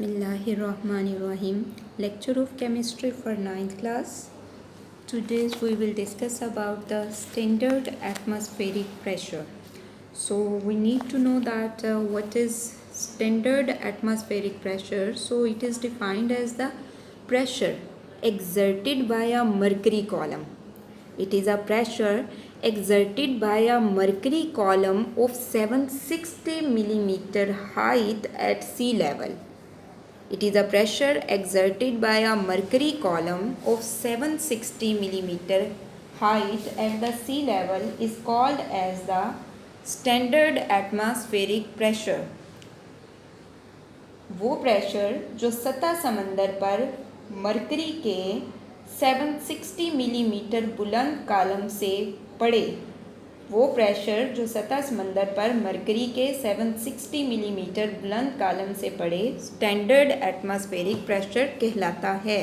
Bismillahirrahmanirrahim. Lecture of chemistry for ninth class. Today we will discuss about the standard atmospheric pressure. So we need to know that what is standard atmospheric pressure. So it is defined as the pressure exerted by a mercury column. It is a pressure exerted by a mercury column of 760 millimeter height at sea level. It is a pressure exerted by a mercury column of 760 millimeter height at the sea level is called as the standard atmospheric pressure. वो pressure जो सतह समंदर पर mercury के 760 millimetre बुलंद column से पड़े, वो प्रेशर जो सतह समंदर पर मरकरी के 760 मिलीमीटर बुलंद कॉलम से पड़े स्टैंडर्ड एटमॉस्फेरिक प्रेशर कहलाता है.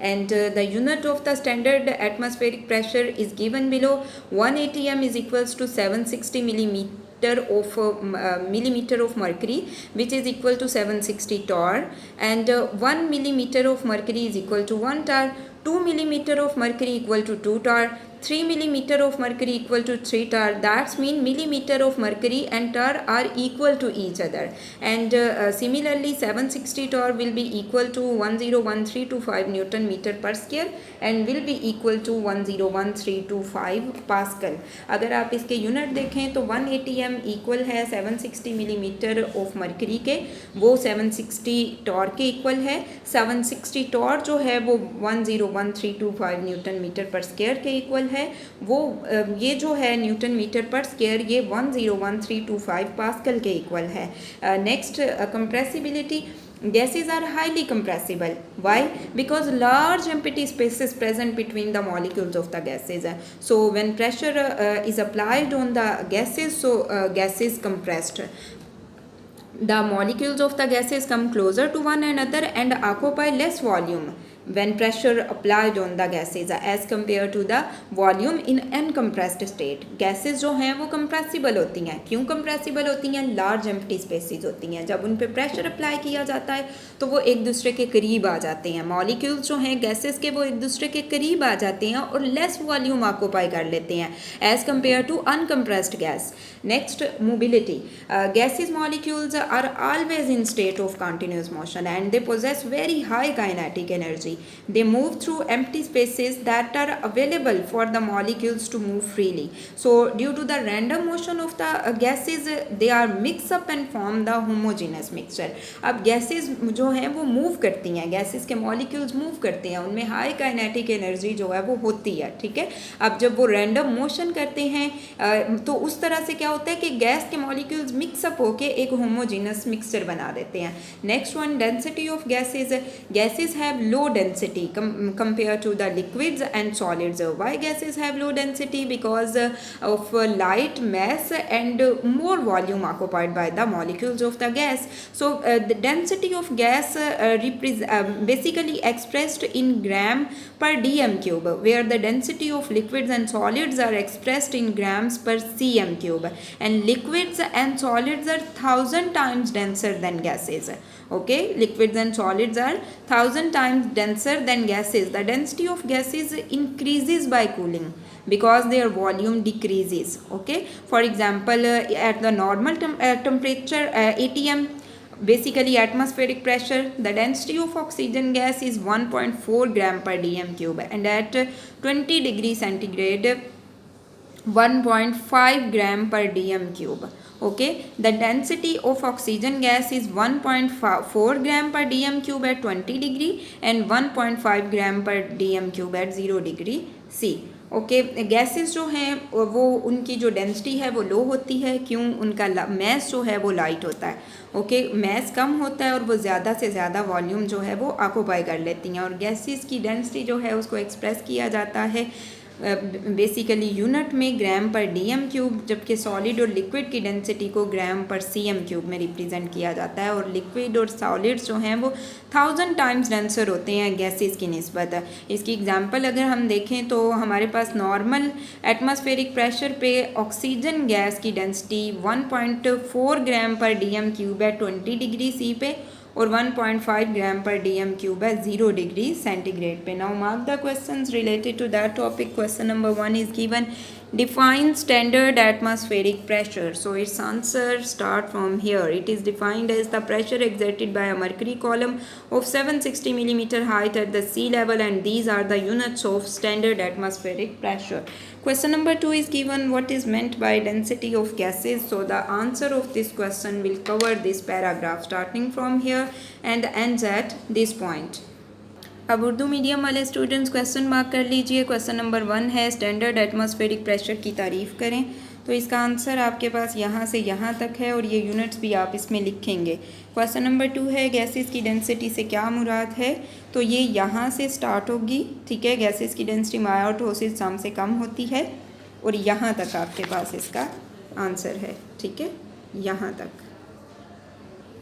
And the unit of the standard atmospheric pressure is given below. 1 atm is equals to 760 millimeter of mercury, which is equal to 760 torr, and 1 millimeter of mercury is equal to 1 torr. 2 millimeter of mercury equal to 2 torr. 3 millimeter of mercury equal to 3 torr. That's mean millimeter of mercury and torr are equal to each other. And similarly 760 torr will be equal to 101,325 Newton meter per square and will be equal to 101,325 Pascal. अगर आप इसके unit देखें तो 1 atm equal है 760 millimetre of mercury के, वो 760 Tor के equal है. 760 टॉर जो है वो 101,325 न्यूटन मीटर पर स्क्वायर के इक्वल है. वो ये जो है न्यूटन मीटर पर स्क्वायर ये 101,325 पास्कल के इक्वल है. Next compressibility. Gases are highly compressible. Why? Because large empty spaces present between the molecules of the gases. So when pressure is applied on the gases, so gases compressed. The molecules of the gases come closer to one another and occupy less volume when pressure applied on the gases as compared to the volume in uncompressed state. Gases जो हैं वो compressible होती हैं. क्यों compressible होती हैं? Large empty spaces होती हैं. जब उन पे pressure apply किया जाता है तो वो एक दूसरे के करीब आ जाते हैं. Molecules जो हैं gases के वो एक दूसरे के करीब आ जाते हैं और less volume occupy कर लेते हैं as compared to uncompressed gas. Next, mobility. Gases molecules are always in state of continuous motion and they possess very high kinetic energy. They move through empty spaces that are available for the molecules to move freely. So due to the random motion of the gases, they are mixed up and form the homogeneous mixture. अब gases जो हैं वो move करती हैं, gases के molecules move करते हैं, उनमें high kinetic energy जो है वो होती है. ठीक है. अब जब वो random motion करते हैं तो उस तरह से क्या होता है कि गैस के molecules mix up होके एक homogeneous mixture बना देते हैं. Next one, density of gases. Gases have low density compared to the liquids and solids. Why gases have low density? Because of light mass and more volume occupied by the molecules of the gas. So the density of gas basically expressed in gram per dm cube, where the density of liquids and solids are expressed in grams per cm cube, and liquids and solids are 1,000 times denser than gases. Okay, liquids and solids are 1,000 times denser than gases. The density of gases increases by cooling because their volume decreases. Okay, for example, at the normal temperature atm, basically atmospheric pressure, the density of oxygen gas is 1.4 gram per dm cube, and at 20 degrees centigrade 1.5 gram per dm cube. Okay, the density of oxygen gas is 1.4 gram per dm cube at 20 degree and 1.5 gram per dm cube at 0 degree C. Okay, gases जो हैं वो उनकी जो density है वो लो होती है. क्यों? उनका मैस जो है वो लाइट होता है. ओके, मैस कम होता है और वो ज़्यादा से ज़्यादा वॉल्यूम जो है वो ऑक्यूपाई कर लेती हैं. और गैसेस की डेंसिटी जो है उसको एक्सप्रेस किया जाता है बेसिकली यूनिट में ग्राम पर डीएम क्यूब, जबकि सॉलिड और लिक्विड की डेंसिटी को ग्राम पर सीएम क्यूब में रिप्रेजेंट किया जाता है. और लिक्विड और सॉलिड्स जो हैं वो 1,000 टाइम्स डेंसर होते हैं गैसेस की निस्बत. इसकी एग्जांपल अगर हम देखें तो हमारे पास नॉर्मल एटमॉस्फेरिक प्रेशर पे ऑक्सीजन गैस की डेंसिटी 1.4 ग्राम पर डीएम क्यूब है 20 डिग्री सी पे, और 1.5 ग्राम पर डीएम क्यूब है 0 डिग्री सेंटीग्रेड पे. Now mark the questions related to that topic. Question number 1 is given. Define standard atmospheric pressure. So its answer start from here. It is defined as the pressure exerted by a mercury column of 760 millimeter height at the sea level, and these are the units of standard atmospheric pressure. Question number 2 is given. What is meant by density of gases? So the answer of this question will cover this paragraph starting from here and ends at this point. अब Urdu medium वाले students question mark कर लीजिए. Question number 1 है standard atmospheric pressure की तारीफ़ करें. तो इसका आंसर आपके पास यहाँ से यहाँ तक है और ये यूनिट्स भी आप इसमें लिखेंगे. क्वेश्चन नंबर 2 है गैसेस की डेंसिटी से क्या मुराद है. तो ये यहाँ से स्टार्ट होगी, ठीक है. गैसेस की डेंसिटी मायोटोसिस सम से कम होती है और यहाँ तक आपके पास इसका आंसर है, ठीक है, यहाँ तक.